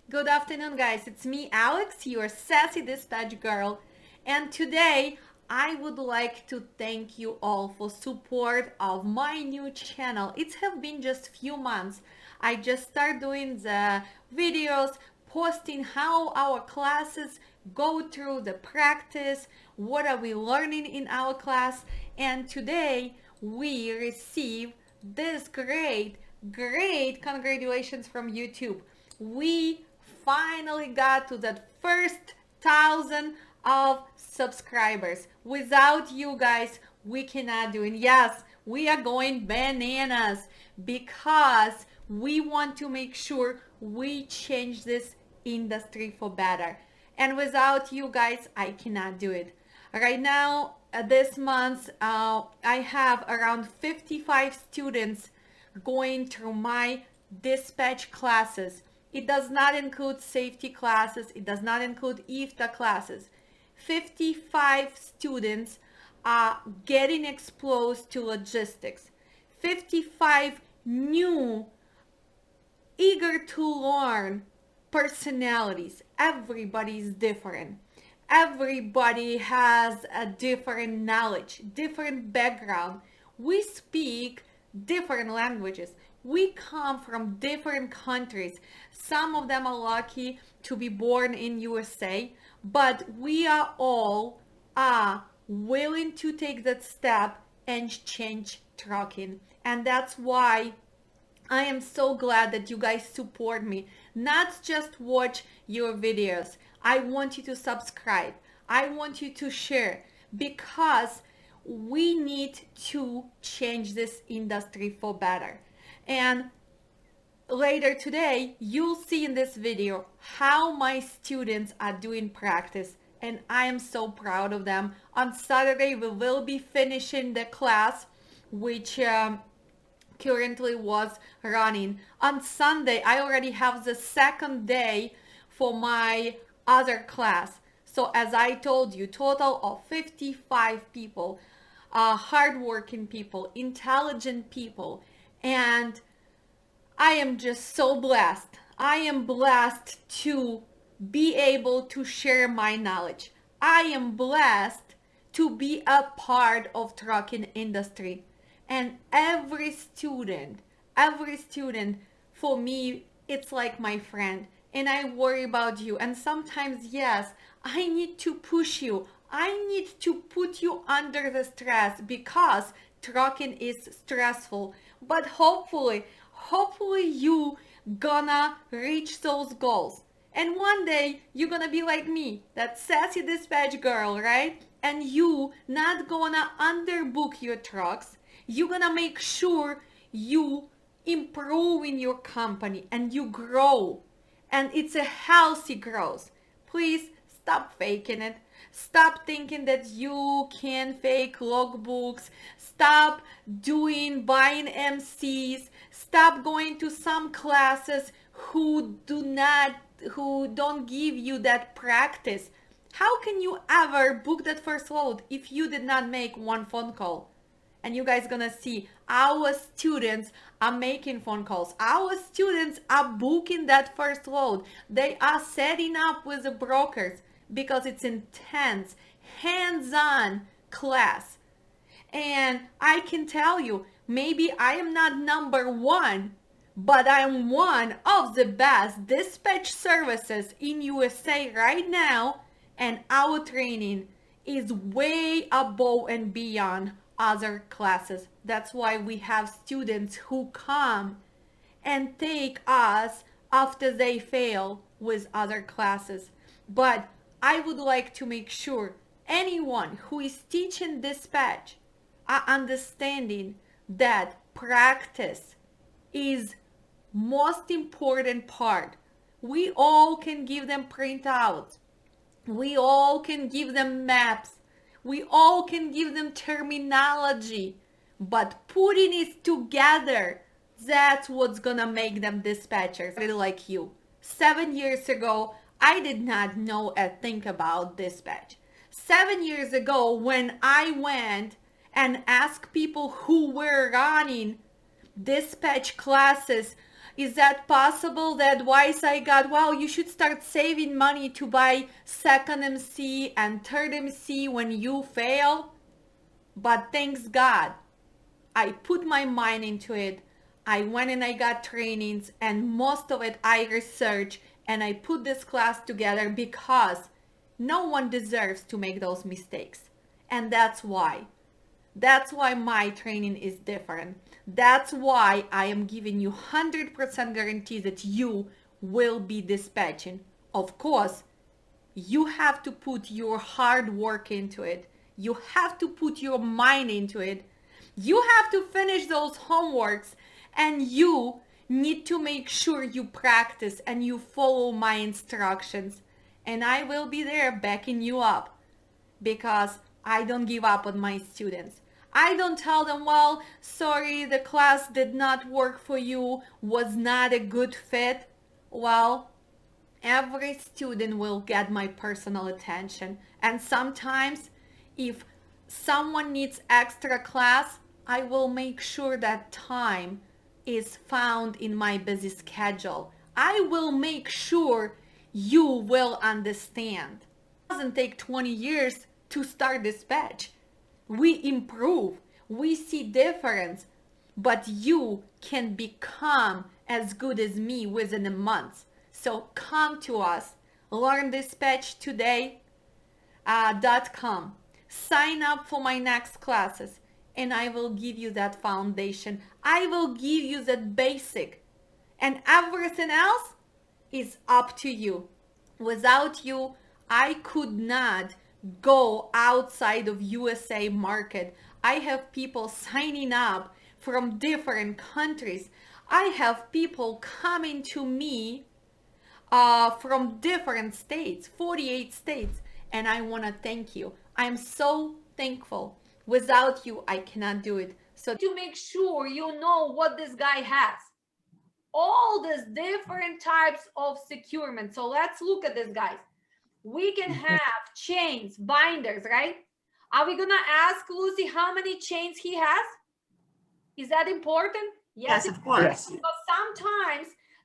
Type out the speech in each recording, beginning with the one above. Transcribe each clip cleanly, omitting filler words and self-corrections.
Good afternoon, guys. It's me, Alex, your sassy dispatch girl. And today, I would like to thank you all for support of my new channel. It have been just few months. I just start doing the videos, posting how our classes go through the practice, what are we learning in our class. And today, we receive this great congratulations from YouTube. We finally got to that first 1,000 of subscribers. Without you guys, we cannot do it. Yes, we are going bananas because we want to make sure we change this industry for better. And without you guys, I cannot do it. Right now, this month, I have around 55 students going through my dispatch classes. It does not include safety classes. It does not include IFTA classes. 55 students are getting exposed to logistics. 55 new, eager to learn personalities. Everybody is different. Everybody has a different knowledge, different background. We speak different languages. We come from different countries. Some of them are lucky to be born in USA, but we are all willing to take that step and change trucking. And that's why I am so glad that you guys support me. Not just watch your videos. I want you to subscribe. I want you to share because we need to change this industry for better. And later today, you'll see in this video how my students are doing practice. And I am so proud of them. On Saturday, we will be finishing the class, which currently was running. On Sunday, I already have the second day for my other class. So as I told you, total of 55 people, hardworking people, intelligent people, and I am just so blessed. I am blessed to be able to share my knowledge. I am blessed to be a part of trucking industry. And every student for me, it's like my friend. And I worry about you. And sometimes, yes, I need to push you. I need to put you under the stress because trucking is stressful. But hopefully you gonna reach those goals. And one day you're gonna be like me, that sassy dispatch girl, right? And you not gonna underbook your trucks. You're gonna make sure you improve in your company and you grow. And it's a healthy growth. Please stop faking it. Stop thinking that you can fake logbooks. Stop buying MCs. Stop going to some classes who don't give you that practice. How can you ever book that first load if you did not make one phone call? And you guys gonna see our students are making phone calls. Our students are booking that first load. They are setting up with the brokers because it's intense, hands-on class. And I can tell you, maybe I am not number one, but I am one of the best dispatch services in USA right now. And our training is way above and beyond other classes. That's why we have students who come and take us after they fail with other classes. But I would like to make sure anyone who is teaching dispatch are understanding that practice is most important part. We all can give them printouts. We all can give them maps. We all can give them terminology, but putting it together, that's what's gonna make them dispatchers, really like you. 7 years ago, I did not know a thing about dispatch. 7 years ago, when I went and asked people who were running dispatch classes Is that possible? That advice I got, wow, you should start saving money to buy second MC and third MC when you fail. But thanks God, I put my mind into it. I went and I got trainings, and most of it I researched, and I put this class together because no one deserves to make those mistakes. And that's why. That's why my training is different. That's why I am giving you 100% guarantee that you will be dispatching. Of course, you have to put your hard work into it. You have to put your mind into it. You have to finish those homeworks, and you need to make sure you practice and you follow my instructions. And I will be there backing you up because I don't give up on my students. I don't tell them, well, sorry, the class did not work for you, was not a good fit. Well, every student will get my personal attention. And sometimes if someone needs extra class, I will make sure that time is found in my busy schedule. I will make sure you will understand. It doesn't take 20 years to start dispatch. We improve, we see difference, but you can become as good as me within a month. So come to us, learndispatchtoday.com. Sign up for my next classes, and I will give you that foundation. I will give you that basic, and everything else is up to you. Without you, I could not go outside of USA market. I have people signing up from different countries. I have people coming to me from different states, 48 states, and I want to thank you. I'm so thankful. Without you, I cannot do it. So to make sure you know what this guy has, all these different types of securement. So let's look at this, guys. We can have chains, binders, right? Are we gonna ask Lucy how many chains he has? Is that important? Yes, of course. Because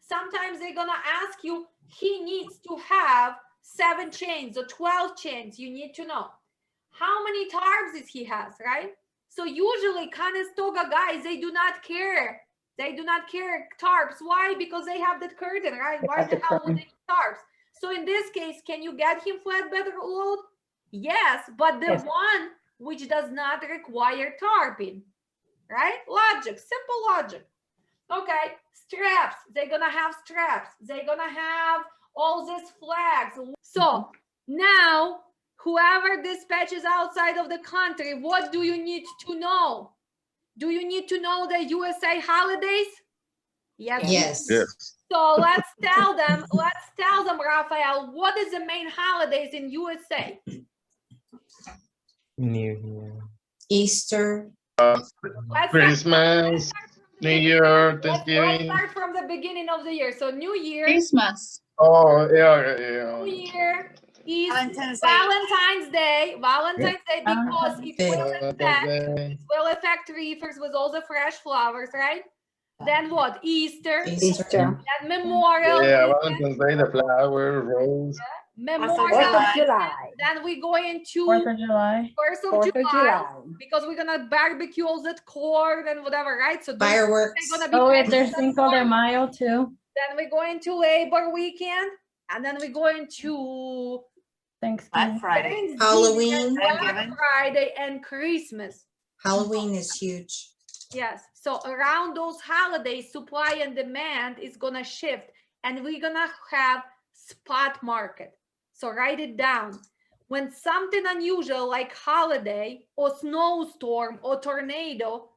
sometimes they're gonna ask you, he needs to have 7 chains or 12 chains. You need to know how many tarps he has, right? So usually Conestoga guys, they do not care. They do not care tarps. Why? Because they have that curtain, right? Why the hell would they need tarps? So in this case, can you get him flatbed load? Yes, but the one which does not require tarping, right? Logic, simple logic. Okay, straps. They're gonna have straps. They're gonna have all these flags. So now, whoever dispatches outside of the country, what do you need to know? Do you need to know the USA holidays? Yes. So let's tell them, Raphael, what is the main holidays in USA? New Year. Easter. Christmas, New Year, Thanksgiving. Let's start from the beginning of the year. So New Year. Christmas. Oh, yeah. New Year. Valentine's Day. Valentine's Day, because it will affect reefers with all the fresh flowers, right? Then what? Easter. Then Memorial. Yeah, Valentine's Day, the flower, rose. Memorial. Then we go into 4th of July. 1st of July. Because we're gonna barbecue all that corn and whatever, right? So Fireworks. Oh, wait, there's Cinco de Mayo too. Then we go into Labor Weekend, and then we go into Thanksgiving. Halloween. Black Friday, and Christmas. Halloween is huge. Yes. So around those holidays, supply and demand is gonna shift, and we're gonna have spot market. So write it down. When something unusual like holiday or snowstorm or tornado,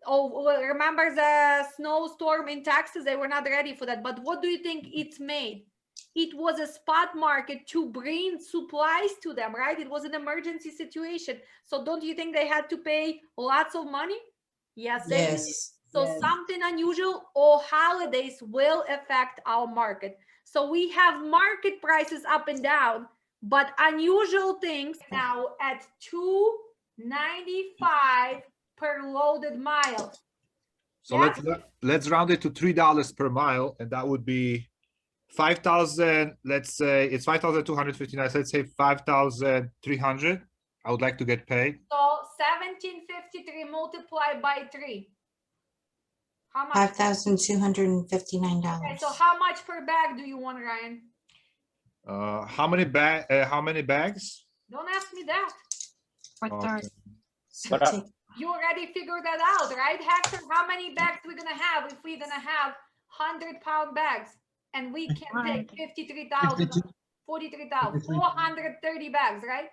remember the snowstorm in Texas, they were not ready for that. But what do you think it's made? It was a spot market to bring supplies to them, right? It was an emergency situation. So don't you think they had to pay lots of money? Yes, they did. So something unusual or holidays will affect our market. So we have market prices up and down, but unusual things now at $2.95 per loaded mile. So Yeah. let's round it to $3 per mile, and that would be 5,000. Let's say it's 5,259. So let's say 5,300. I would like to get paid. So 1753 multiplied by 3. How much? $5,259. Okay, so how much per bag do you want, Ryan? How many bags? Don't ask me that. Okay. So But, take You already figured that out, right, Hector? How many bags we're gonna have if we're gonna have 100-pound bags and we can take 53,000, 43,000, 430 bags, right?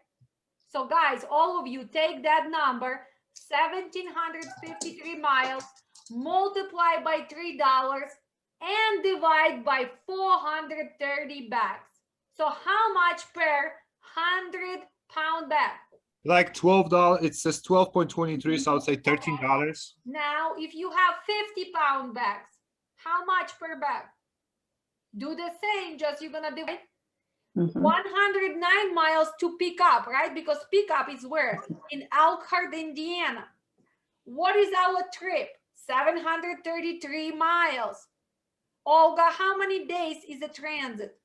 So guys, all of you take that number, 1,753 miles, multiply by $3 and divide by 430 bags. So how much per 100-pound bag? Like $12. It says 12.23, so I would say $13. Now, if you have 50-pound bags, how much per bag? Do the same, just you're gonna divide 109 miles to pick up, right? Because pick up is where? In Elkhart, Indiana. What is our trip? 733 miles. Olga, how many days is a transit?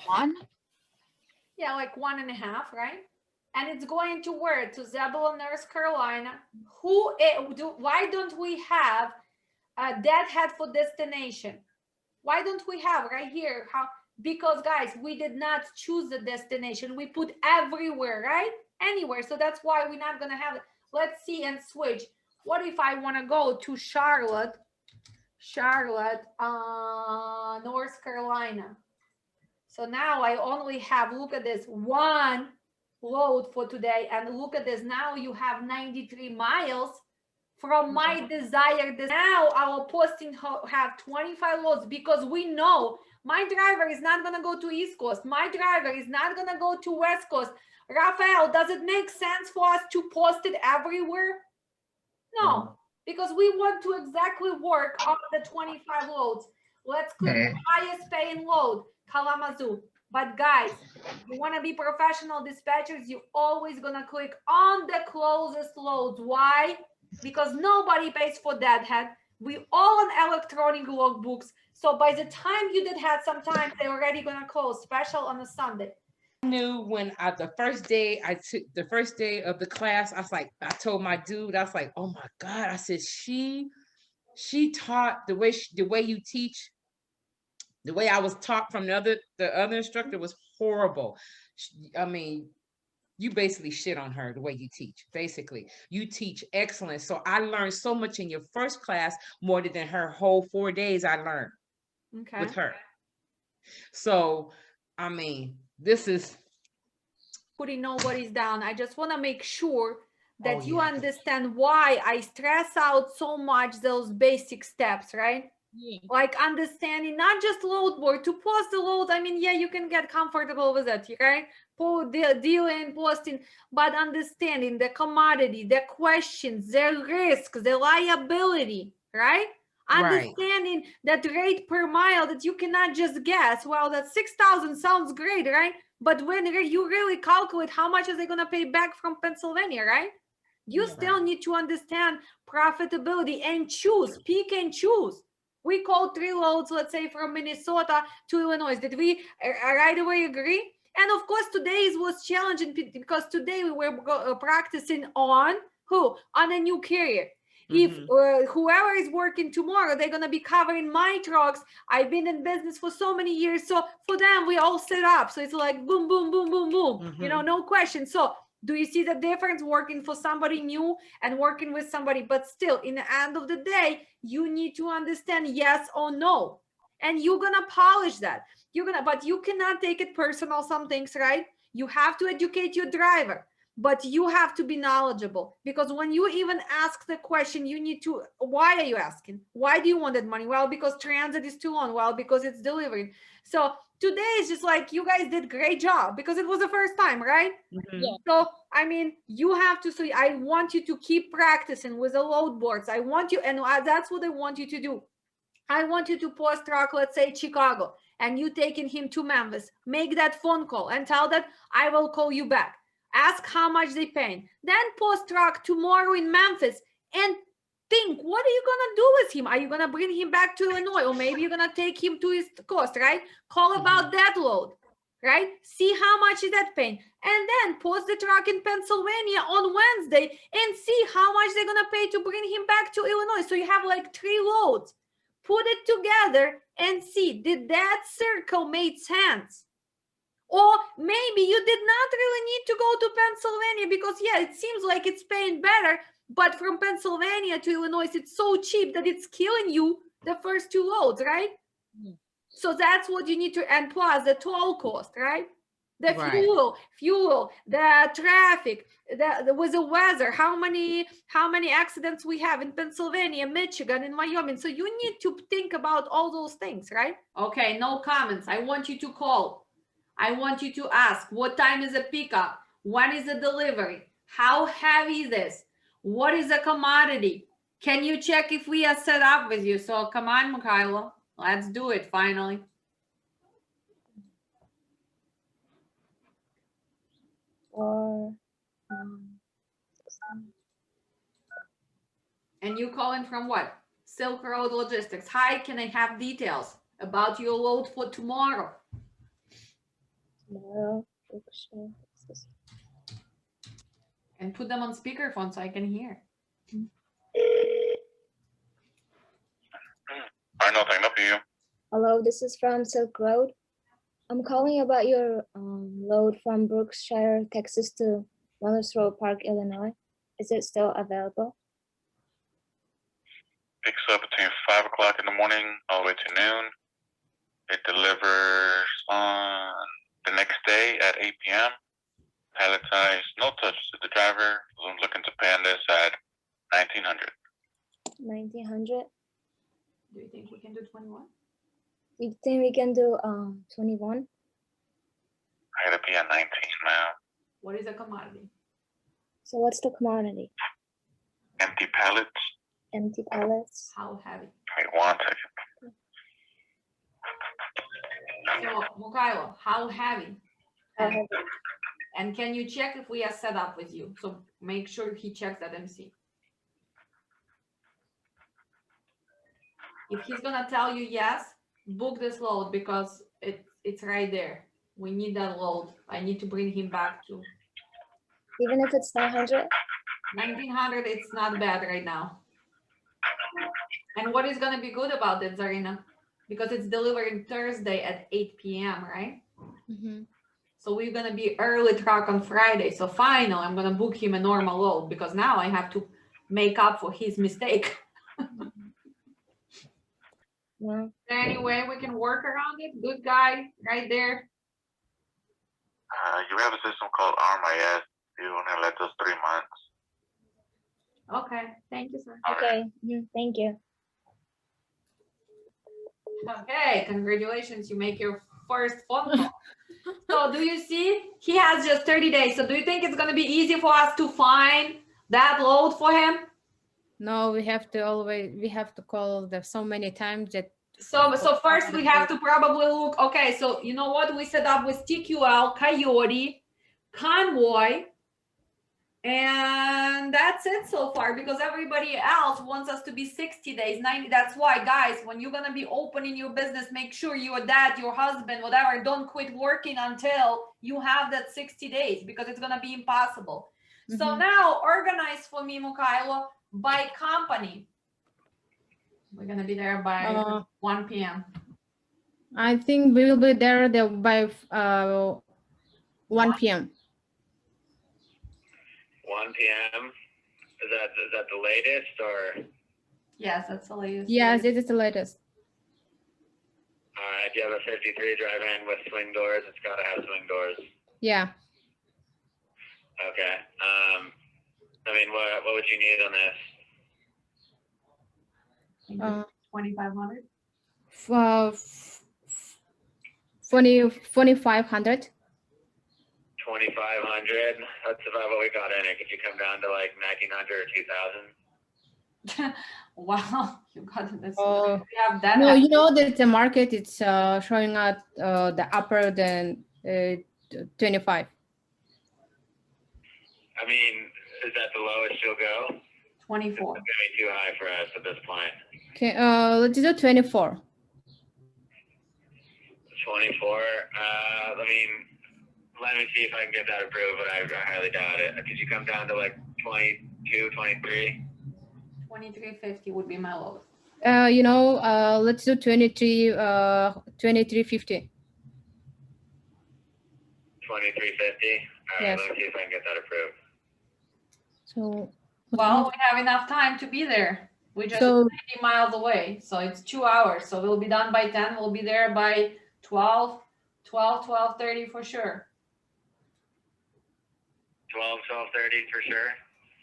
One? Yeah, like 1.5, right? And it's going to where? To Zebulon, North Carolina. Why don't we have a deadhead for destination? Why don't we have right here? Because guys, we did not choose the destination. We put everywhere, right? Anywhere. So that's why we're not gonna have it. Let's see and switch. What if I want to go to Charlotte, North Carolina? So now I only have, look at this, one load for today. And look at this, now you have 93 miles from my desired. Now our posting have 25 loads because we know my driver is not going to go to East Coast. My driver is not going to go to West Coast. Rafael, does it make sense for us to post it everywhere? No, because we want to exactly work on the 25 loads. Let's click the highest paying load, Kalamazoo. But guys, you want to be professional dispatchers, you're always going to click on the closest loads. Why? Because nobody pays for deadhead. We all on electronic logbooks. So by the time you did have some time, they're already going to close, special on a Sunday. I knew when the first day of the class, I was like, I told my dude, I was like, oh my God. I said, she taught the way you teach. The way I was taught from the other instructor was horrible. I mean, you basically shit on her the way you teach. Basically, you teach excellence. So I learned so much in your first class, more than her whole 4 days I learned with her. So, I mean, this is putting nobody's down. I just want to make sure that you understand why I stress out so much those basic steps, right? Like understanding not just load board to post the load. I mean, yeah, you can get comfortable with it, right? Dealing, posting, but understanding the commodity, the questions, the risks, the liability, right? Understanding that rate per mile that you cannot just guess. Well, that 6,000 sounds great, right? But when you really calculate how much are they going to pay back from Pennsylvania, right? You still need to understand profitability and choose, pick and choose. We called 3 loads, let's say from Minnesota to Illinois. Did we right away agree? And of course, today was challenging because today we were practicing on who? On a new carrier. If whoever is working tomorrow, they're going to be covering my trucks. I've been in business for so many years. So for them, we all set up. So it's like boom, boom, boom, boom, boom. You know, no question. So do you see the difference working for somebody new and working with somebody? But still, in the end of the day, you need to understand yes or no. And you're going to polish that. But you cannot take it personal, some things, right? You have to educate your driver. But you have to be knowledgeable, because when you even ask the question, you need to, why are you asking? Why do you want that money? Well, because transit is too long. Well, because it's delivering. So today is just like, you guys did great job because it was the first time, right? So, I mean, you have to, so I want you to keep practicing with the load boards. I want you, and that's what I want you to do. I want you to post truck, let's say Chicago, and you taking him to Memphis. Make that phone call and tell that I will call you back. Ask how much they paying. Then post truck tomorrow in Memphis and think, what are you gonna do with him? Are you gonna bring him back to Illinois, or maybe you're gonna take him to East Coast, right? Call about that load, right? See how much is that paying, and then post the truck in Pennsylvania on Wednesday and see how much they're gonna pay to bring him back to Illinois. So you have like 3 loads. Put it together and see, did that circle make sense? Or maybe you did not really need to go to Pennsylvania because, yeah, it seems like it's paying better, but from Pennsylvania to Illinois, it's so cheap that it's killing you the first 2 loads, right? So that's what you need to, and plus the toll cost, right? The Right. fuel, the traffic, with the weather, how many accidents we have in Pennsylvania, Michigan, and Wyoming. So you need to think about all those things, right? Okay, no comments. I want you to call. I want you to ask, what time is the pickup? When is the delivery? How heavy is this? What is the commodity? Can you check if we are set up with you? So come on, Mikhailo, let's do it finally. Or And you calling from what? Silk Road Logistics. Hi, can I have details about your load for tomorrow? tomorrow. And put them on speakerphone so I can hear. I know, thank you. Hello, this is from Silk Road. I'm calling about your load from Brookshire, Texas to Monroe Park, Illinois. Is it still available? Picks up between 5 o'clock in the morning all the way to noon. It delivers on the next day at 8 p.m. Palletized, no touch to the driver. I'm looking to pay on this at $1,900. 1900. Do you think we can do 21? You think we can do 21? I gotta be at 19 now. What is a commodity? So what's the commodity? Empty pallets. Empty pallets. How heavy? Wait 1 second. So, Mikhailo, how heavy? How And, heavy? and can you check if we are set up with you? So make sure he checks that MC. If he's gonna tell you yes, book this load because it's right there. We need that load. I need to bring him back to Even if it's 900? 1900. It's not bad right now. And what is gonna be good about it, Zarina? Because it's delivering Thursday at 8 p.m., right? Mm-hmm. So we're gonna be early truck on Friday. So finally, I'm gonna book him a normal load because now I have to make up for his mistake. No. Is there any way we can work around it? Good guy, right there. You have a system called RMIS. You only let us 3 months. Okay, thank you, sir. Okay. Thank you. Okay, congratulations, you make your first phone call. So do you see, he has just 30 days. So do you think it's gonna be easy for us to find that load for him? No, we have to call them so many times that. So first we have to probably look, okay, so you know what? We set up with TQL, Coyote, Convoy, and that's it so far because everybody else wants us to be 60 days, 90. That's why, guys, when you're gonna be opening your business, make sure your dad, your husband, whatever, don't quit working until you have that 60 days because it's gonna be impossible. So now organize for me, Mikhailo, by company. We're gonna be there by 1 p.m. I think we will be there by 1 p.m. 1 p.m. Is that the latest or? Yes, that's the latest. Yes, it is the latest. All right. You have a 53 drive-in with swing doors. It's got to have swing doors. Yeah. Okay. I mean, what would you need on this? 2,500. 2,500. 2,500. That's about what we got in it. Could you come down to like 1,900 or 2,000? Wow, you got it. Oh, We have that. no, you know that the market is showing out the upper than 25. I mean, is that the lowest you'll go? 24. It's gonna be too high for us at this point. Okay, let's do 24. 24. Let me see if I can get that approved, but I highly doubt it. Could you come down to like 22, 23? 23.50 would be my lowest. Let's do 23, 23.50. 23.50. All right, Yes. let me see if I can get that approved. So, Well, we have enough time to be there. We just So- 90 miles away, so it's 2 hours. So we'll be done by 10. We'll be there by 12:30 for sure. 12:30 for sure.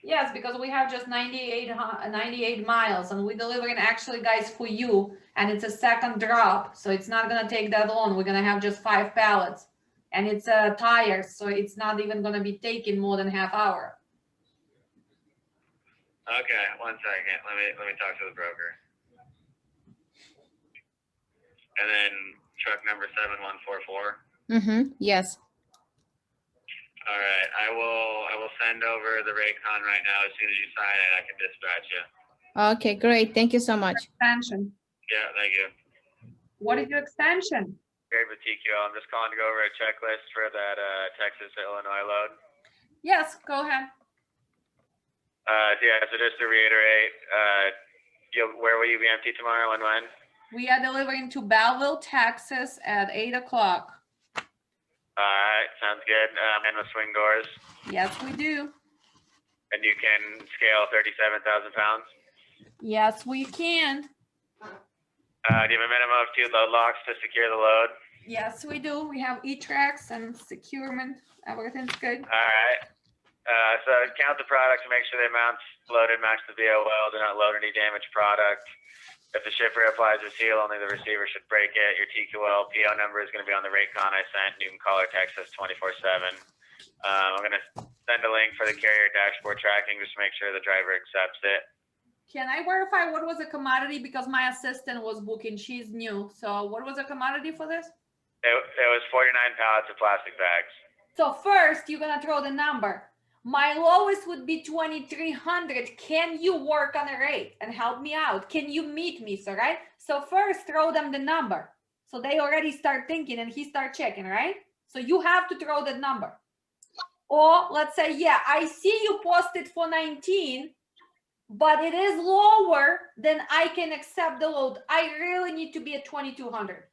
Yes, because we have just 98 miles, and we're delivering actually, guys, for you, and it's a second drop, so it's not gonna take that long. We're gonna have just 5 pallets, and it's tires, so it's not even gonna be taking more than half hour. Okay, 1 second. Let me talk to the broker. And then truck number 7144. yes. All right, I will send over the Raycon right now. As soon as you sign it, I can dispatch you. Okay, great. Thank you so much. Extension. Yeah, thank you. What is your extension? Great with TQL. I'm just calling to go over a checklist for that Texas to Illinois load. Yes, go ahead. So just to reiterate, where will you be empty tomorrow and when? We are delivering to Belleville, Texas at 8 o'clock. All right, sounds good. And with swing doors. Yes, we do. And you can scale 37,000 pounds. Yes, we can. Do you have a minimum of 2 load locks to secure the load? Yes, we do. We have E-tracks and securement. Everything's good. All right. So count the product to make sure the amounts loaded match the VOL. Do not load any damaged product. If the shipper applies a seal, only the receiver should break it. Your TQL PO number is going to be on the Raycon I sent. You can call or text us 24/7. I'm going to send a link for the carrier dashboard tracking just to make sure the driver accepts it. Can I verify what was the commodity? Because my assistant was booking. She's new. So what was the commodity for this? It was 49 pallets of plastic bags. So first, you're going to throw the number. My lowest would be 2,300. Can you work on a rate and help me out? Can you meet me, so right? So first, throw them the number. So they already start thinking and he start checking, right? So you have to throw that number. Or let's say, yeah, I see you posted for 19, but it is lower than I can accept the load. I really need to be at 2,200,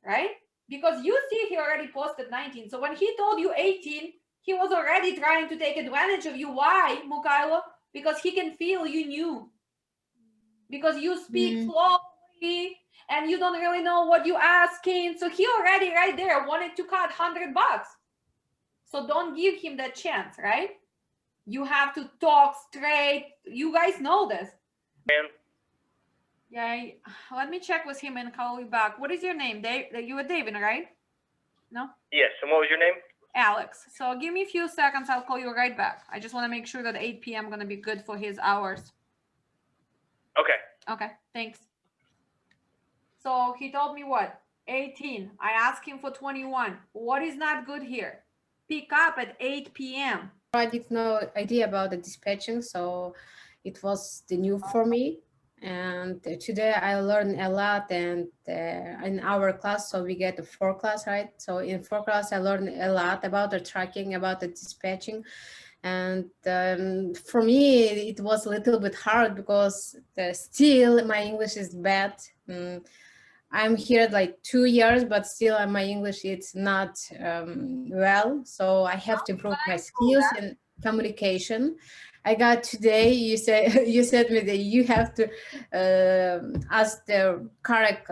right? Because you see he already posted 19. So when he told you 18, he was already trying to take advantage of you. Why, Mukhailo? Because he can feel you knew. Because you speak slowly and you don't really know what you're asking. So he already right there wanted to cut $100. So don't give him that chance, right? You have to talk straight. You guys know this. Yeah, let me check with him and call you back. What is your name? You were David, right? No? Yes, and what was your name? Alex. So give me a few seconds. I'll call you right back. I just want to make sure that 8 p.m. going to be good for his hours. Okay. Okay, thanks. So he told me what? 18. I asked him for 21. What is not good here? Pick up at 8 p.m. I did no idea about the dispatching, so it was the new for me. And today I learned a lot, and in our class, so we get the 4 class, right? So in 4 class, I learned a lot about the tracking, about the dispatching. And for me, it was a little bit hard because still my English is bad. I'm here like 2 years, but still my English it's not well. So I have to improve my skills in communication. I got today, you said me that you have to ask the correct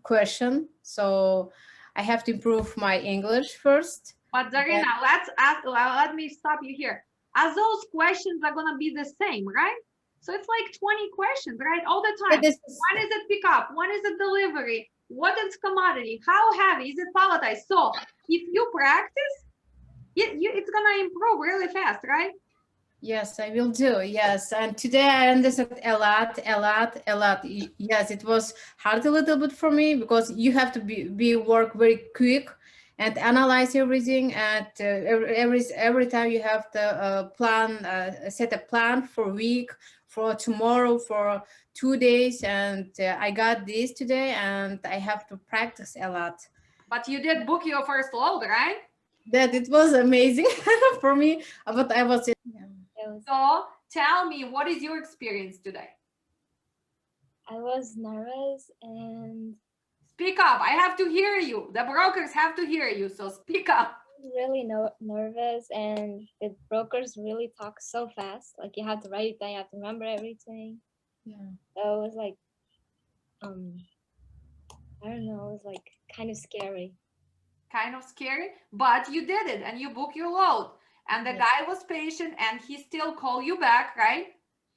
question. So I have to improve my English first. But Zarina, let me stop you here. As those questions are going to be the same, right? So it's like 20 questions, right? All the time. When is it pick up? When is it delivery? What is commodity? How heavy? Is it palletized? So if you practice, it's going to improve really fast, right? Yes, I will do. Yes. And today I understood a lot. Yes, it was hard a little bit for me because you have to be work very quick and analyze everything. And every time you have to set a plan for a week, for tomorrow, for 2 days. And I got this today, and I have to practice a lot. But you did book your first load, right? That it was amazing for me, but I was. So tell me, what is your experience today? I was nervous and Speak up. I have to hear you. The brokers have to hear you, so speak up. really nervous, and the brokers really talk so fast. Like you have to write it down, you have to remember everything. Yeah. So it was like, I don't know, it was like kind of scary. Kind of scary, but you did it and you booked your load. And the Yes. guy was patient and he still called you back, right?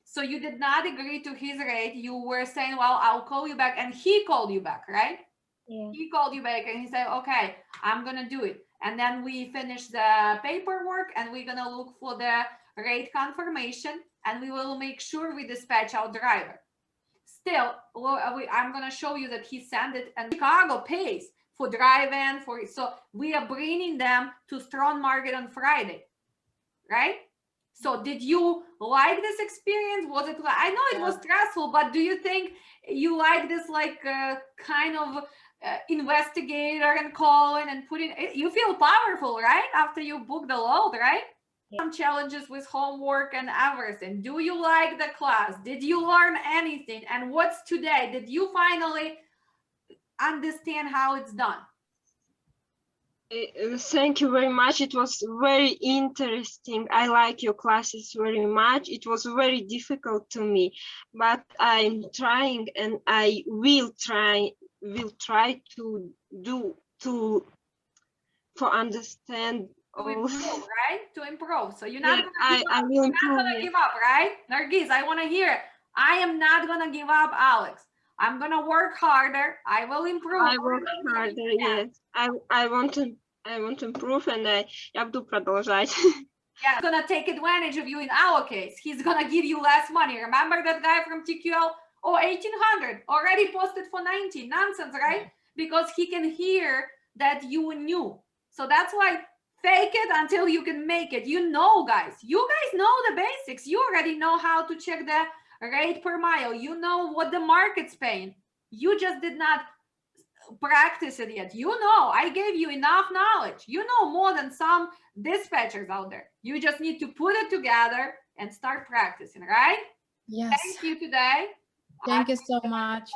So you did not agree to his rate. You were saying, well, I'll call you back. And he called you back, right? Yeah. He called you back and he said, okay, I'm going to do it. And then we finish the paperwork and we're going to look for the rate confirmation and we will make sure we dispatch our driver. Still, I'm going to show you that he sent it and Chicago pays for drive-in, so we are bringing them to Strong Market on Friday, right? So did you like this experience? Was it, I know it was stressful, but do you think you like this like kind of investigator and calling and putting, you feel powerful, right? After you book the load, right? Yeah. Some challenges with homework and everything. Do you like the class? Did you learn anything? And what's today? Did you finally understand how it's done? Thank you very much. It was very interesting. I like your classes very much. It was very difficult to me, but I'm trying and I will try to understand. To improve, right? To improve. So you're not I will improve. You're not gonna give up, right? Nargis, I want to hear. I am not gonna give up, Alex. I'm gonna work harder. I will improve. I work harder, yes. I want to improve, and I буду продолжать. Yeah, he's gonna take advantage of you in our case. He's gonna give you less money. Remember that guy from TQL? Oh, 1,800 already posted for 19. Nonsense, right? Because he can hear that you knew. So that's why fake it until you can make it. You know, guys. You guys know the basics. You already know how to check the rate per mile. You know what the market's paying. You just did not practice it yet. You know, I gave you enough knowledge. You know more than some dispatchers out there. You just need to put it together and start practicing, right? Yes. Thank you today. Thank you so much.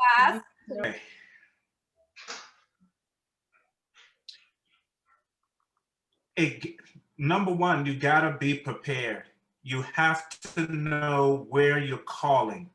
Okay. Number one, you gotta be prepared. You have to know where you're calling.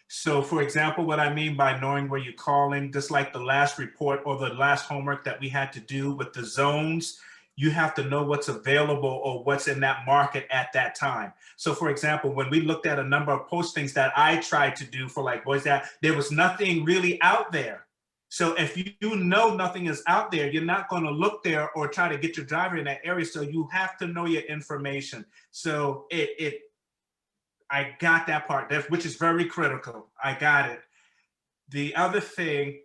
So for example, what I mean by knowing where you're calling, just like the last report or the last homework that we had to do with the zones, you have to know what's available or what's in that market at that time. So for example, when we looked at a number of postings that I tried to do for like Boys That, there was nothing really out there. So if you know nothing is out there, you're not going to look there or try to get your driver in that area. So you have to know your information. So I got that part, which is very critical. I got it. The other thing,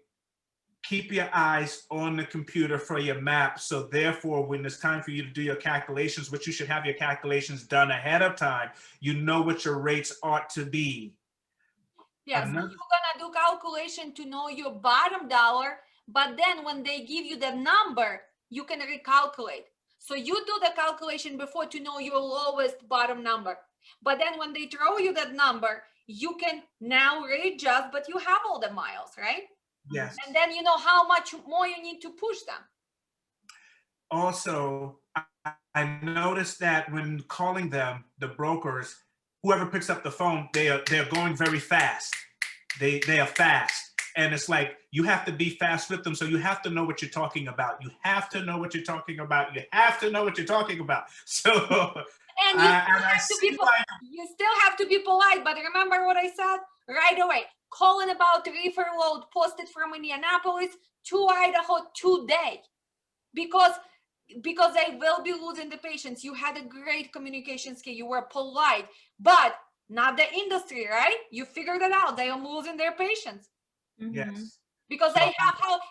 keep your eyes on the computer for your map. So therefore, when it's time for you to do your calculations, which you should have your calculations done ahead of time, you know what your rates ought to be. Yes, so you're gonna do calculation to know your bottom dollar, but then when they give you the number, you can recalculate. So you do the calculation before to know your lowest bottom number. But then when they throw you that number, you can now readjust, but you have all the miles, right? Yes. And then you know how much more you need to push them. Also, I noticed that when calling them, the brokers, whoever picks up the phone, they're going very fast. They are fast. And it's like, you have to be fast with them. So you have to know what you're talking about. You have to know what you're talking about. You have to know what you're talking about. So and you still have to be polite, but remember what I said right away. Calling about reefer load posted from Indianapolis to Idaho today, because they will be losing the patients. You had a great communication skill. You were polite, but not the industry, right? You figured it out. They are losing their patients. Yes. Because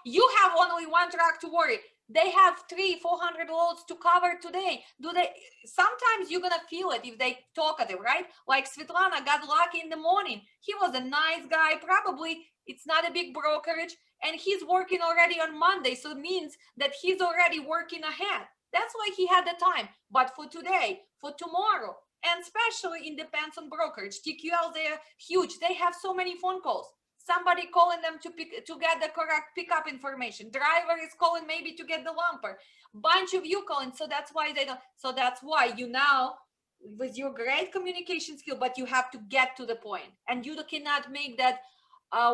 you have only one track to worry. They have 300-400 loads to cover today. Do they? Sometimes you're gonna feel it if they talkative, right? Like Svetlana got lucky in the morning. He was a nice guy. Probably it's not a big brokerage, and he's working already on Monday, so it means that he's already working ahead. That's why he had the time. But for today, for tomorrow, and especially it depends on brokerage. TQL, they're huge. They have so many phone calls. Somebody calling them to get the correct pickup information. Driver is calling maybe to get the lumper. Bunch of you calling, so that's why they don't. So that's why you now, with your great communication skill, but you have to get to the point, and you cannot make that.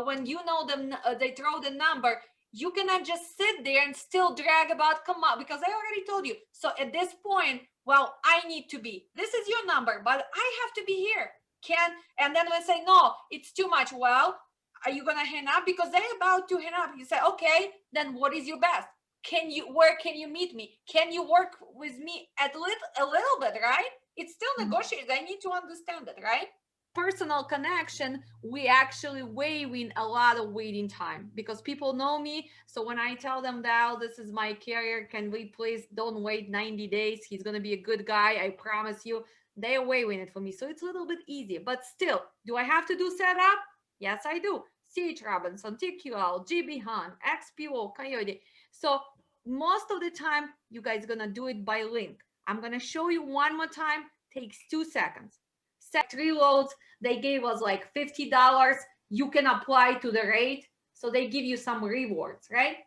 When you know them, they throw the number. You cannot just sit there and still drag about come up, because I already told you. So at this point, well, I need to be. This is your number, but I have to be here. And then we say no, it's too much. Well, are you gonna hang up? Because they're about to hang up. You say, okay, then what is your best? Where can you meet me? Can you work with me a little bit, right? It's still negotiated. I need to understand it, right? Personal connection, we actually waive a lot of waiting time, because people know me. So when I tell them that this is my carrier, can we please don't wait 90 days? He's gonna be a good guy, I promise you. They're waiving it for me, so it's a little bit easier. But still, do I have to do setup? Yes, I do. CH Robinson, TQL, GB Hunt, XPO, Coyote. So most of the time, you guys are gonna do it by link. I'm gonna show you one more time. Takes 2 seconds. Set 3 loads. They gave us like $50. You can apply to the rate. So they give you some rewards, right?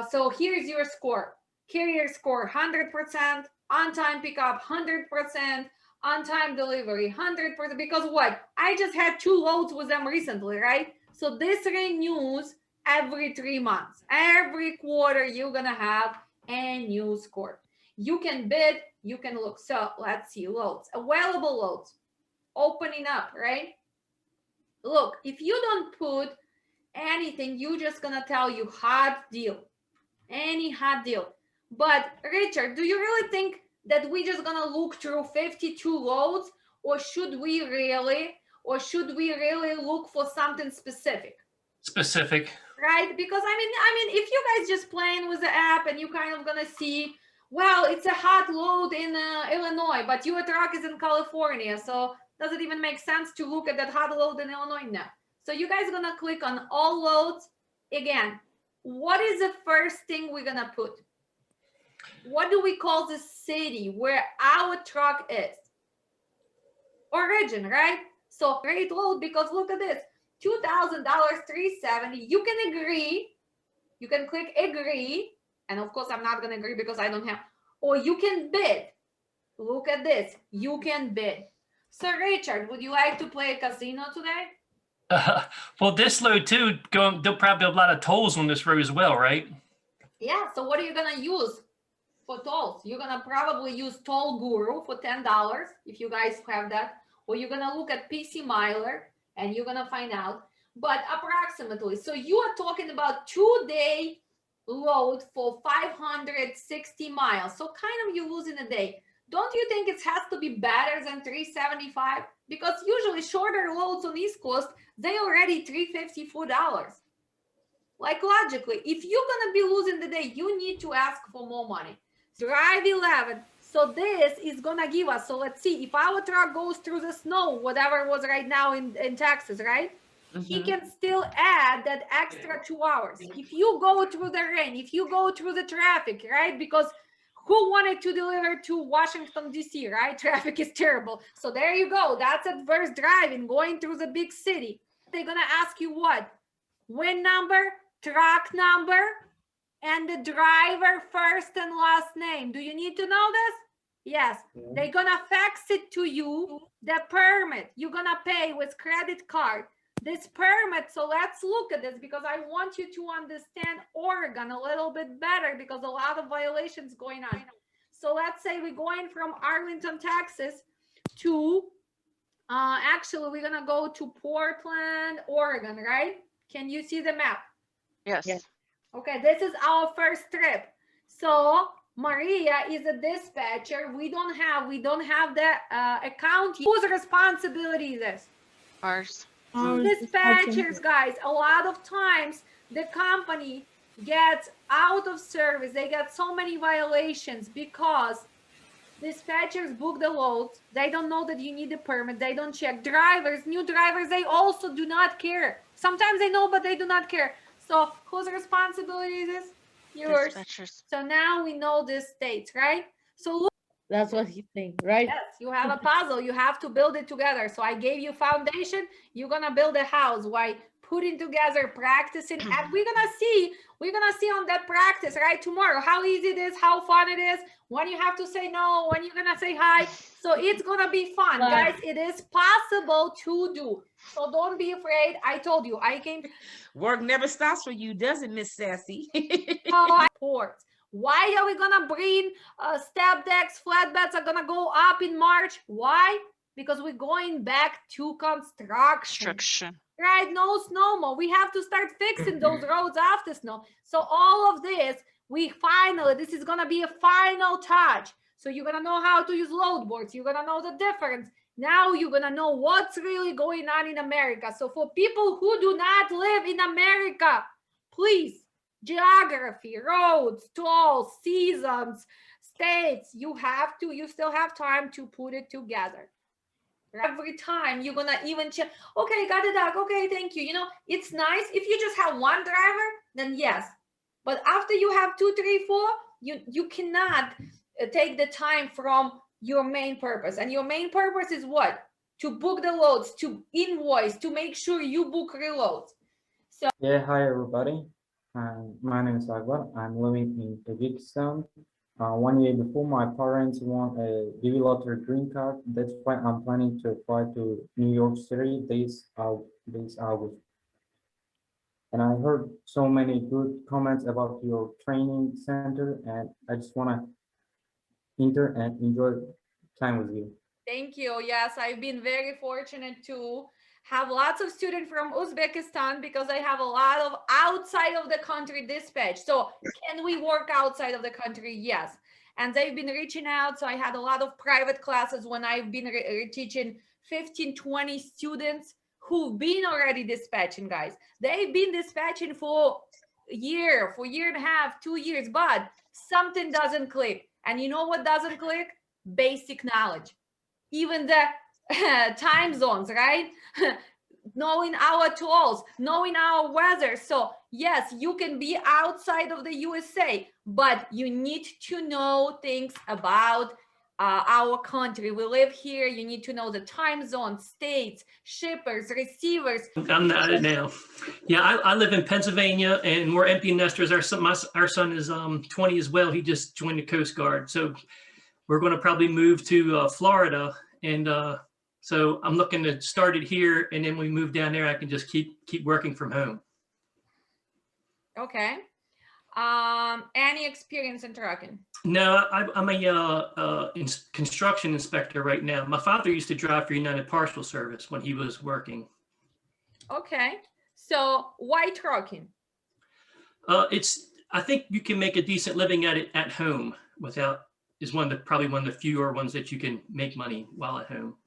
So here's your score. Carrier score 100%, on-time pickup 100%, on-time delivery 100%. Because what? I just had 2 loads with them recently, right? So this renews every 3 months. Every quarter you're gonna have a new score. You can bid, you can look. So let's see, loads, available loads, opening up, right? Look, if you don't put anything, you're just gonna tell you hot deal, any hot deal. But Richard, do you really think that we're just gonna look through 52 loads, or should we really look for something specific? Specific. Right? Because I mean, if you guys just playing with the app and you kind of gonna see, well, it's a hot load in Illinois, but your truck is in California, so does it even make sense to look at that hot load in Illinois? No. So you guys are gonna click on all loads. Again, what is the first thing we're gonna put? What do we call the city where our truck is? Origin, right? So great load, because look at this, $2,000, $370. You can agree. You can click agree. And of course, I'm not going to agree because I don't have, or you can bid. Look at this. You can bid. So Richard, would you like to play a casino today? Well, this load too, there'll probably be a lot of tolls on this road as well, right? Yeah. So what are you going to use for tolls? You're going to probably use Toll Guru for $10 if you guys have that. Or you're going to look at PC Miler and you're going to find out. But approximately, so you are talking about 2-day load for 560 miles. So kind of you losing a day. Don't you think it has to be better than 375? Because usually shorter loads on East Coast, they already $354. Like logically, if you're gonna be losing the day, you need to ask for more money. Drive 11. So this is gonna give us, so let's see, if our truck goes through the snow, whatever it was right now in Texas, right? He can still add that extra 2 hours. If you go through the rain, if you go through the traffic, right? Because who wanted to deliver to Washington, D.C., right? Traffic is terrible. So there you go. That's adverse driving, going through the big city. They're going to ask you what? VIN number, truck number, and the driver first and last name. Do you need to know this? Yes. They're going to fax it to you, the permit. You're going to pay with credit card. This permit, so let's look at this because I want you to understand Oregon a little bit better because a lot of violations going on. So let's say we're going from Arlington, Texas to, actually we're gonna go to Portland, Oregon, right? Can you see the map? Yes. Okay, this is our first trip. So Maria is a dispatcher. We don't have the account. Whose responsibility is this? Ours. Dispatchers, guys, a lot of times the company gets out of service. They get so many violations because dispatchers book the loads. They don't know that you need a permit. They don't check. Drivers, new drivers, they also do not care. Sometimes they know, but they do not care. So whose responsibility is this? Yours. Dispatchers. So now we know these states, right? So look. That's what he's saying, right? Yes, you have a puzzle. You have to build it together. So I gave you foundation. You're gonna build a house by putting together, practicing, and we're gonna see on that practice right tomorrow how easy it is, how fun it is, when you have to say no, when you're gonna say hi. So it's gonna be fun, guys. It is possible to do. So don't be afraid. I told you, I came. Work never stops for you, does it, Miss Sassy? Ports. Why are we gonna bring step decks, flatbeds are gonna go up in March? Why? Because we're going back to construction. Right? No snow more. We have to start fixing those roads after snow. So all of this, this is gonna be a final touch. So you're gonna know how to use load boards. You're gonna know the difference. Now you're gonna know what's really going on in America. So for people who do not live in America, please, geography, roads, tolls, seasons, states, you still have time to put it together. Every time you're gonna even check, okay, got it, Doc, okay, thank you. You know, it's nice if you just have one driver, then yes. But after you have 2, 3, 4, you cannot take the time from your main purpose. And your main purpose is what? To book the loads, to invoice, to make sure you book reloads. So yeah, hi everybody. My name is Akbar. I'm living in Tajikistan. 1 year before, my parents won a DV lottery green card. That's why I'm planning to apply to New York City this August. And I heard so many good comments about your training center, and I just want to enter and enjoy time with you. Thank you. Yes, I've been very fortunate to have lots of students from Uzbekistan because I have a lot of outside of the country dispatch. So can we work outside of the country? Yes. And they've been reaching out. So I had a lot of private classes when I've been teaching 15, 20 students who've been already dispatching, guys. They've been dispatching for a year and a half, 2 years, but something doesn't click. And you know what doesn't click? Basic knowledge. Even the time zones, right? Knowing our tools, knowing our weather. So yes, you can be outside of the USA, but you need to know things about our country. We live here. You need to know the time zones, states, shippers, receivers. I'm not now. Yeah, I live in Pennsylvania, and we're empty nesters. Our son is 20 as well. He just joined the Coast Guard, so we're going to probably move to Florida, and so I'm looking to start it here, and then we move down there. I can just keep working from home. Okay. Any experience in trucking? No, I'm a construction inspector right now. My father used to drive for United Parcel Service when he was working. Okay. So why trucking? I think you can make a decent living at it at home without. Is probably one of the fewer ones that you can make money while at home.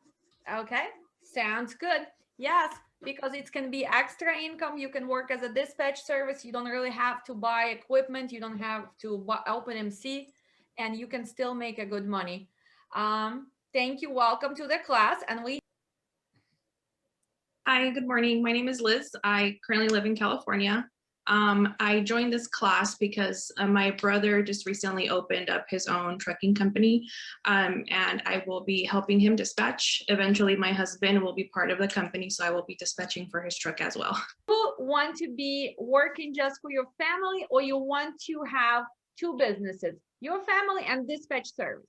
Okay, sounds good. Yes, because it can be extra income. You can work as a dispatch service. You don't really have to buy equipment. You don't have to open MC, and you can still make a good money. Thank you. Welcome to the class. And Hi, good morning. My name is Liz. I currently live in California. I joined this class because my brother just recently opened up his own trucking company, and I will be helping him dispatch. Eventually, my husband will be part of the company, so I will be dispatching for his truck as well. You want to be working just for your family, or you want to have two businesses, your family and dispatch service?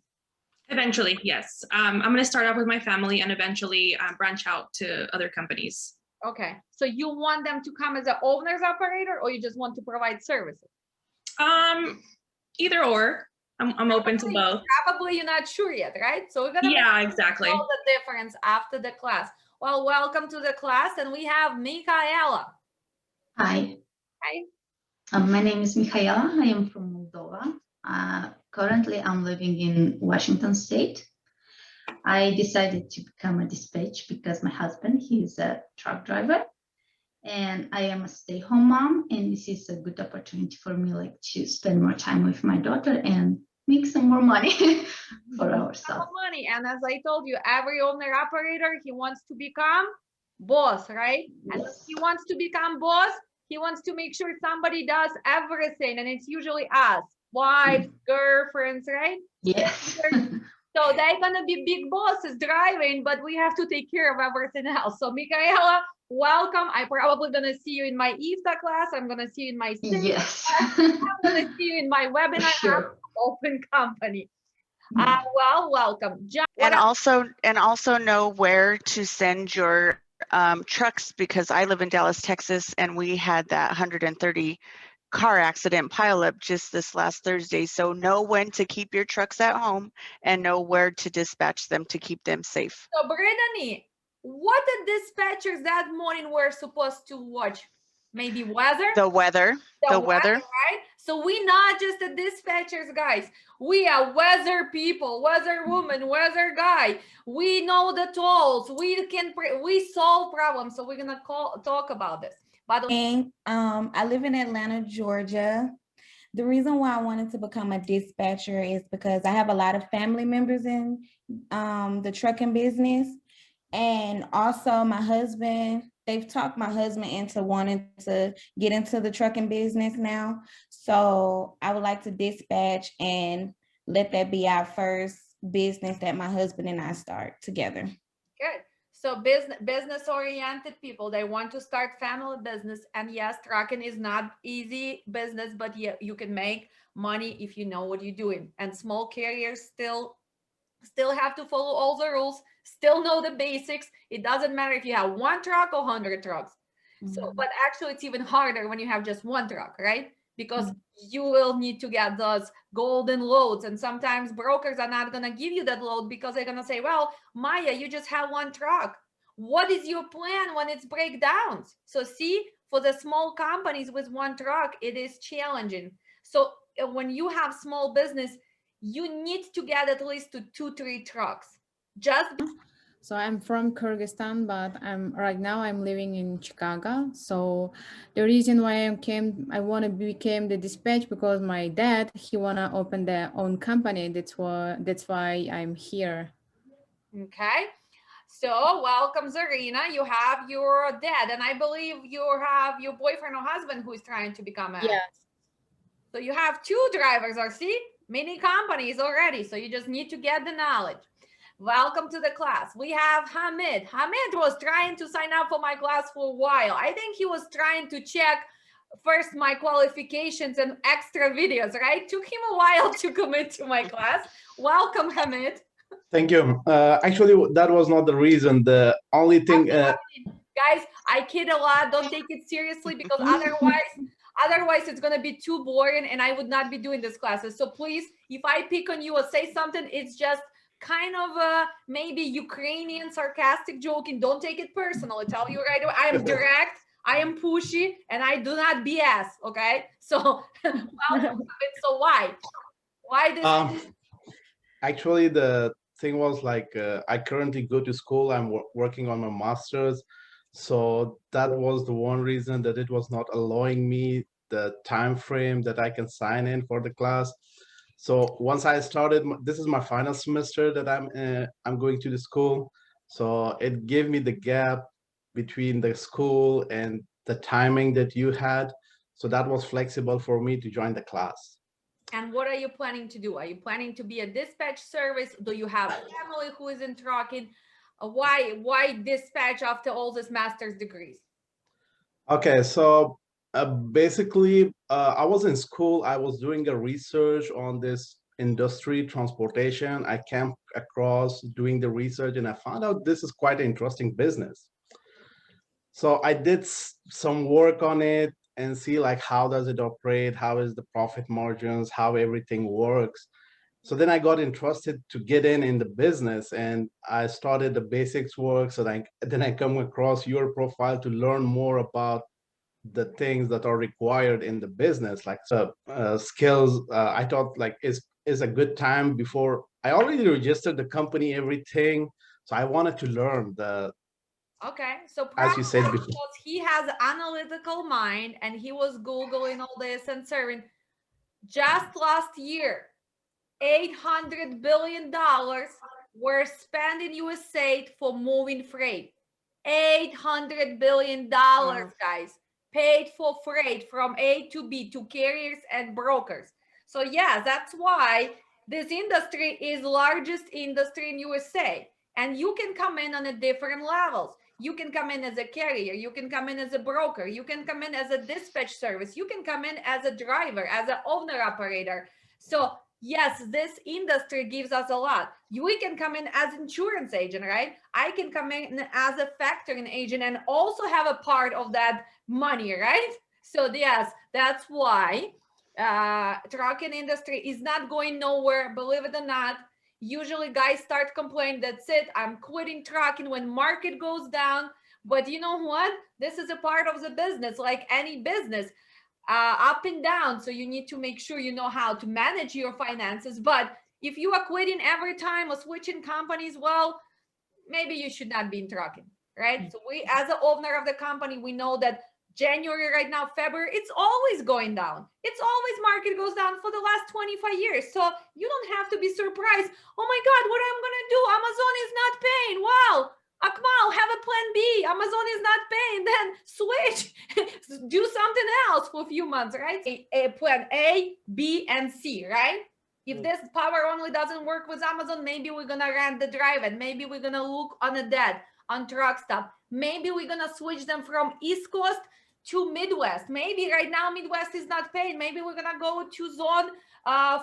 Eventually, yes. I'm going to start off with my family and eventually branch out to other companies. Okay, so you want them to come as an owner's operator, or you just want to provide services? Either or. I'm open to both. Probably you're not sure yet, right? So we're gonna exactly. Know the difference after the class. Well, welcome to the class, and we have Michaela. Hi. Hi. My name is Michaela. I am from Moldova. Currently, I'm living in Washington State. I decided to become a dispatch because my husband, he's a truck driver, and I am a stay-home mom, and this is a good opportunity for me, like, to spend more time with my daughter and make some more money for ourselves. Money, and as I told you, every owner operator, he wants to become boss, right? And if he wants to become boss, he wants to make sure somebody does everything, and it's usually us, wives, girlfriends, right? Yes. So they're gonna be big bosses driving, but we have to take care of everything else. So Michaela, welcome. I'm probably gonna see you in my IFTA class. I'm gonna see you in my yes. I'm gonna see you in my webinar. Sure. Open company. Well, welcome. And also know where to send your trucks, because I live in Dallas, Texas, and we had that 130 car accident pileup just this last Thursday. So know when to keep your trucks at home and know where to dispatch them to keep them safe. So Brittany, what the dispatchers that morning were supposed to watch? Maybe weather? The weather. The weather. Right? So we not just the dispatchers, guys. We are weather people, weather woman, weather guy. We know the tolls. We solve problems. So we're gonna talk about this. By the way, I live in Atlanta, Georgia. The reason why I wanted to become a dispatcher is because I have a lot of family members in the trucking business. And also my husband, they've talked my husband into wanting to get into the trucking business now. So I would like to dispatch and let that be our first business that my husband and I start together. Good. So business oriented people, they want to start family business. And yes, trucking is not easy business, but yeah, you can make money if you know what you're doing. And small carriers still have to follow all the rules, still know the basics. It doesn't matter if you have one truck or 100 trucks. So, but actually it's even harder when you have just one truck, right? Because you will need to get those golden loads. And sometimes brokers are not gonna give you that load because they're gonna say, well, Maya, you just have one truck. What is your plan when it's breakdowns? So see, for the small companies with one truck, it is challenging. So when you have small business, you need to get at least to 2-3 trucks. So I'm from Kyrgyzstan, but right now I'm living in Chicago. So the reason why I want to become the dispatch because my dad, he want to open their own company. That's why I'm here. Okay. So welcome, Zarina. You have your dad, and I believe you have your boyfriend or husband who is trying to become a. Yes. So you have 2 drivers, or see, many companies already. So you just need to get the knowledge. Welcome to the class. We have Hamid. Hamid was trying to sign up for my class for a while. I think he was trying to check first my qualifications and extra videos, right? Took him a while to commit to my class. Welcome, Hamid. Thank you. Actually, that was not the reason. The only thing... Guys, I kid a lot. Don't take it seriously because otherwise it's going to be too boring and I would not be doing these classes. So please, if I pick on you or say something, it's just kind of maybe Ukrainian sarcastic joking. Don't take it personally. Tell you right away. I am direct, I am pushy, and I do not BS. Okay. So, so why this? Actually, the thing was like I currently go to school. I'm working on my master's. So that was the one reason that it was not allowing me the time frame that I can sign in for the class. So once I started, this is my final semester that I'm going to the school. So it gave me the gap between the school and the timing that you had. So that was flexible for me to join the class. And what are you planning to do? Are you planning to be a dispatch service? Do you have family who is in trucking? Why dispatch after all these master's degrees? Okay, so basically, I was in school. I was doing a research on this industry, transportation. I came across doing the research and I found out this is quite an interesting business. So I did some work on it and see like how does it operate, how is the profit margins, how everything works. So then I got interested to get in the business and I started the basics work. So then I come across your profile to learn more about the things that are required in the business, like skills. I thought like is a good time before I already registered the company, everything. So I wanted to learn Okay, so as you said probably before. because he has analytical mind and he was Googling all this and serving. Just last year, $800 billion were spent in USA for moving freight. $800 billion, guys, paid for freight from A to B to carriers and brokers. So yeah, that's why this industry is largest industry in USA. And you can come in on a different levels. You can come in as a carrier, you can come in as a broker, you can come in as a dispatch service, you can come in as a driver, as an owner operator. So yes, this industry gives us a lot. We can come in as insurance agent, right? I can come in as a factoring agent and also have a part of that money, right? So yes, that's why trucking industry is not going nowhere, believe it or not. Usually guys start complaining, that's it, I'm quitting trucking when market goes down. But you know what? This is a part of the business, like any business. Up and down. So you need to make sure you know how to manage your finances. But if you are quitting every time or switching companies, well, maybe you should not be in trucking, right? So we, as the owner of the company, we know that January right now, February, it's always going down. It's always market goes down for the last 25 years. So you don't have to be surprised. Oh my God, what am I going to do? Amazon is not paying. Wow. Akmal, have a plan B. Amazon is not paying, then switch, do something else for a few months, right? A plan A, B, and C, right? If this power only doesn't work with Amazon, maybe we're gonna rent the drive and maybe we're gonna look on a dead, on truck stop. Maybe we're gonna switch them from East Coast to Midwest. Maybe right now Midwest is not paying. Maybe we're gonna go to zone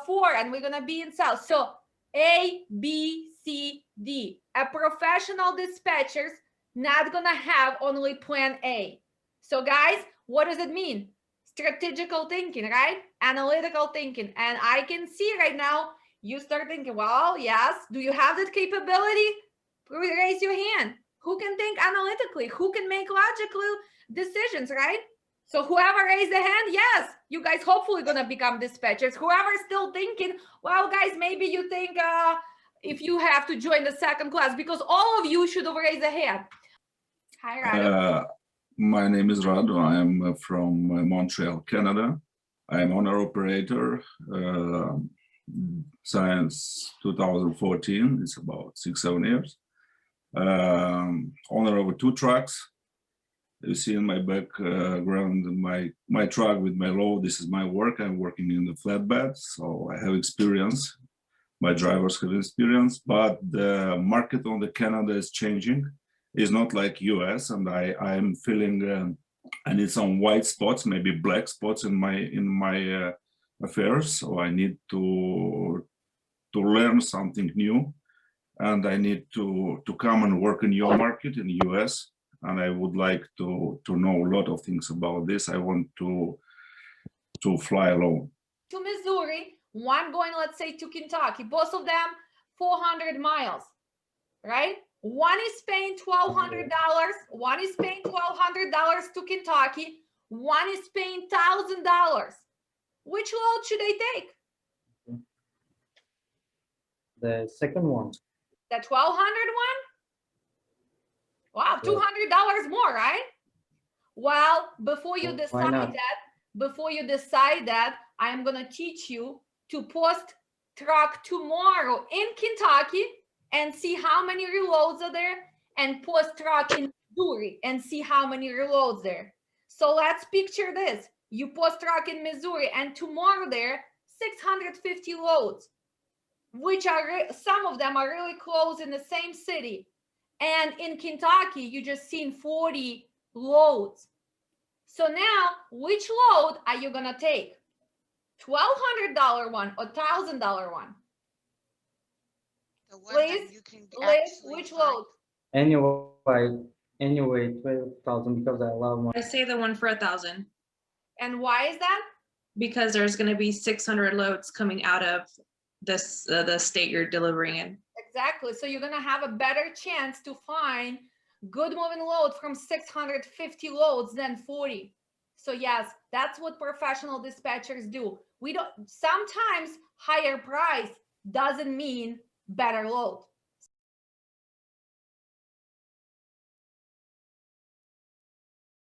4 and we're gonna be in South. So A, B, C, D. A professional dispatcher's not gonna have only plan A. So guys, what does it mean? Strategical thinking, right? Analytical thinking. And I can see right now, you start thinking, well, yes, do you have that capability? Raise your hand. Who can think analytically? Who can make logical decisions, right? So whoever raised the hand, yes, you guys hopefully gonna become dispatchers. Whoever's still thinking, well, guys, maybe you think if you have to join the second class, because all of you should have raised a hand. Hi, Rado. My name is Rado. I am from Montreal, Canada. I am owner operator since 2014. It's about 6-7 years. Owner of 2 trucks. You see in my background my truck with my load. This is my work. I'm working in the flatbed, so I have experience. My drivers have experience, but the market on the Canada is changing. It's not like US, and I'm feeling I need some white spots, maybe black spots in my affairs. So I need to learn something new, and I need to come and work in your market in the US. And I would like to know a lot of things about this. I want to fly alone. To Missouri, one going, let's say, to Kentucky, both of them 400 miles, right? One is paying $1,200. One is paying $1,200 to Kentucky. One is paying $1,000. Which load should they take? The second one. The $1,200 one? Wow, $200 more, right? Well, before you decide that, I'm gonna teach you to post truck tomorrow in Kentucky and see how many reloads are there, and post truck in Missouri and see how many reloads there. So let's picture this. You post truck in Missouri and tomorrow there, 650 loads, which are, some of them are really close in the same city. And in Kentucky, you just seen 40 loads. So now, which load are you gonna take? $1,200 one or $1,000 one? Liz, which load? Anyway, 12,000 because I love my. I say the one for 1,000. And why is that? Because there's going to be 600 loads coming out of this the state you're delivering in. Exactly. So you're gonna have a better chance to find good moving load from 650 loads than 40. So yes, that's what professional dispatchers do. We don't, sometimes higher price doesn't mean better load.